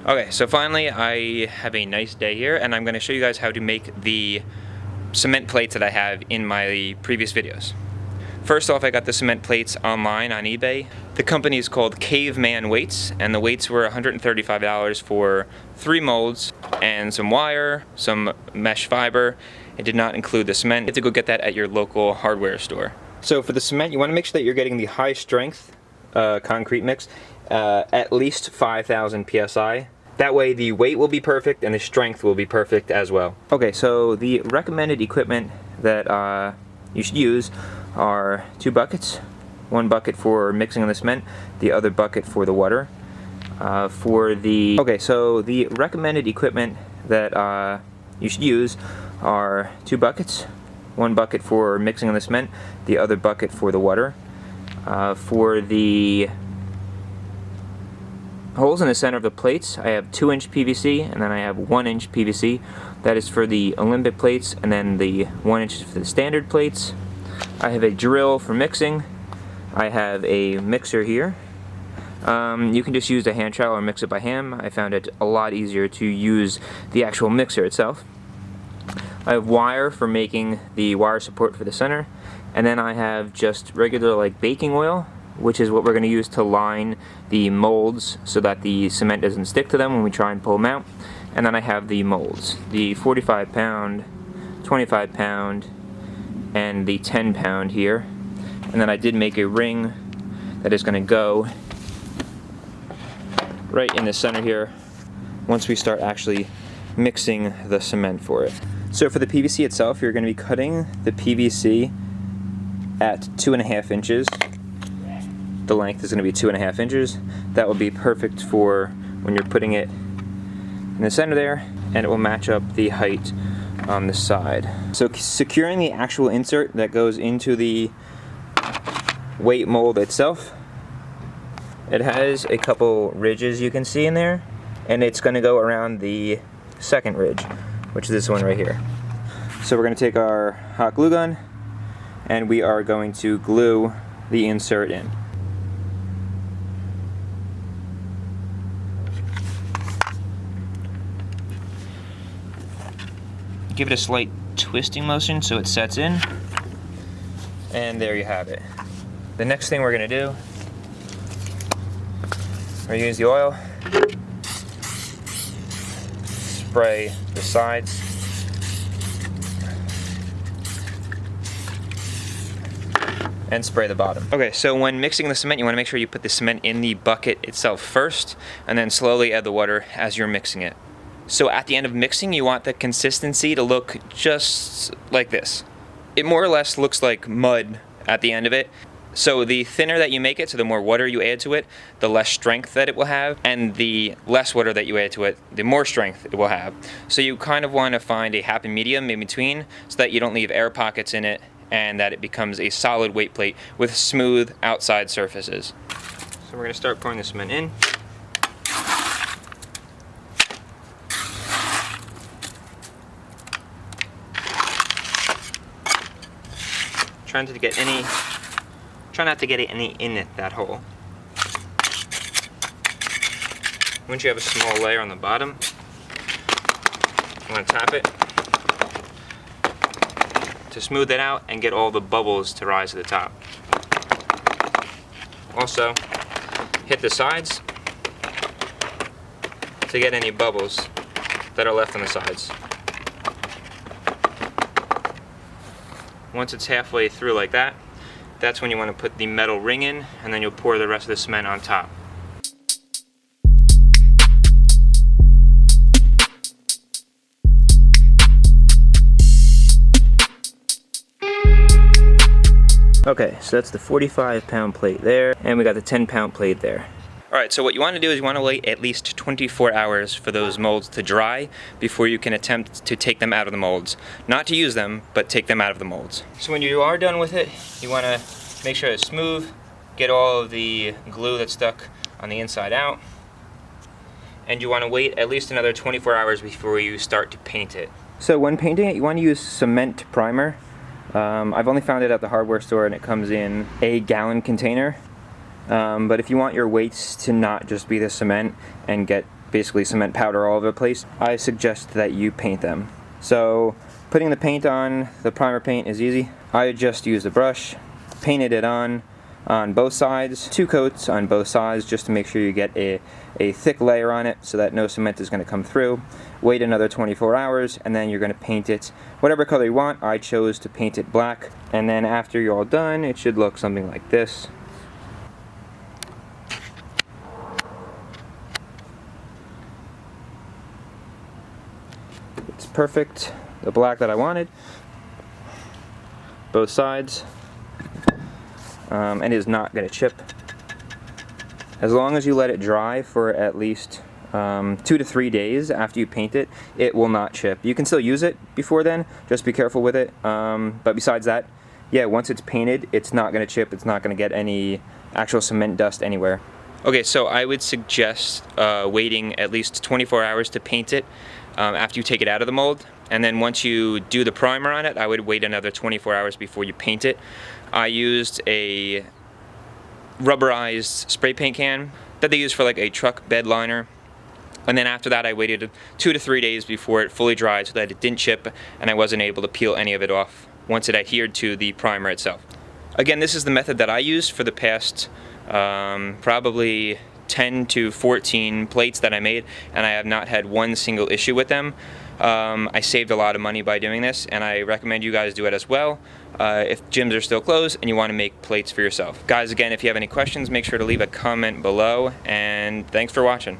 Okay, so finally I have a nice day here, and I'm going to show you guys how to make the cement plates that I have in my previous videos. First off, I got the cement plates online on eBay. The company is called Caveman Weights, and the weights were $135 for 3 molds and some wire, some mesh fiber. It did not include the cement. You have to go get that at your local hardware store. So for the cement, you want to make sure that you're getting the high strength concrete mix, at least 5,000 psi. That way the weight will be perfect and the strength will be perfect as well. Okay, so the recommended equipment that you should use are 2 buckets. 1 bucket for mixing on the cement, the other bucket for the water. Okay, so the recommended equipment that you should use are 2 buckets. 1 bucket for mixing on the cement, the other bucket for the water. For the holes in the center of the plates, I have 2-inch PVC and then I have 1-inch PVC. That is for the Olympic plates, and then the 1 inch for the standard plates. I have a drill for mixing. I have a mixer here. You can just use a hand trowel or mix it by hand. I found it a lot easier to use the actual mixer itself. I have wire for making the wire support for the center, and then I have just regular like baking oil, which is what we're going to use to line the molds so that the cement doesn't stick to them when we try and pull them out. And then I have the molds, the 45 pound, 25 pound, and the 10 pound here. And then I did make a ring that is going to go right in the center here once we start actually mixing the cement for it. So for the PVC itself, you're going to be cutting the PVC at 2.5 inches. The length is going to be 2.5 inches. That will be perfect for when you're putting it in the center there, and it will match up the height on the side. So securing the actual insert that goes into the weight mold itself, it has a couple ridges you can see in there, and it's going to go around the second ridge, which is this one right here. So we're going to take our hot glue gun and we are going to glue the insert in. Give it a slight twisting motion so it sets in, and there you have it. The next thing we're going to do, we're going to use the oil, spray the sides, and spray the bottom. Okay, so when mixing the cement, you want to make sure you put the cement in the bucket itself first, and then slowly add the water as you're mixing it. So at the end of mixing, you want the consistency to look just like this. It more or less looks like mud at the end of it. So the thinner that you make it, so the more water you add to it, the less strength that it will have, and the less water that you add to it, the more strength it will have. So you kind of want to find a happy medium in between so that you don't leave air pockets in it and that it becomes a solid weight plate with smooth outside surfaces. So we're going to start pouring the cement in. Try not to get any in that hole. Once you have a small layer on the bottom, you want to tap it to smooth it out and get all the bubbles to rise to the top. Also, hit the sides to get any bubbles that are left on the sides. Once it's halfway through like that, that's when you want to put the metal ring in, and then you'll pour the rest of the cement on top. Okay, so that's the 45 pound plate there, and we got the 10 pound plate there. Alright, so what you want to do is you want to wait at least 24 hours for those molds to dry before you can attempt to take them out of the molds. Not to use them, but take them out of the molds. So when you are done with it, you want to make sure it's smooth, get all of the glue that's stuck on the inside out, and you want to wait at least another 24 hours before you start to paint it. So when painting it, you want to use cement primer. I've only found it at the hardware store, and it comes in a gallon container. But if you want your weights to not just be the cement and get basically cement powder all over the place, I suggest that you paint them. So putting the paint on, the primer paint is easy. I just used a brush, painted it on both sides, 2 coats on both sides just to make sure you get a thick layer on it so that no cement is going to come through. Wait another 24 hours and then you're going to paint it whatever color you want. I chose to paint it black, and then after you're all done it should look something like this. It's perfect, the black that I wanted, both sides, and it is not going to chip. As long as you let it dry for at least 2 to 3 days after you paint it, it will not chip. You can still use it before then, just be careful with it, but besides that, yeah, once it's painted, it's not going to chip, it's not going to get any actual cement dust anywhere. Okay, so I would suggest waiting at least 24 hours to paint it after you take it out of the mold, and then once you do the primer on it, I would wait another 24 hours before you paint it. I used a rubberized spray paint can that they use for like a truck bed liner, and then after that I waited 2 to 3 days before it fully dried so that it didn't chip and I wasn't able to peel any of it off once it adhered to the primer itself. Again, this is the method that I used for the past probably 10 to 14 plates that I made, and I have not had one single issue with them. I saved a lot of money by doing this, and I recommend you guys do it as well if gyms are still closed and you want to make plates for yourself. Guys, again, if you have any questions, make sure to leave a comment below, and thanks for watching.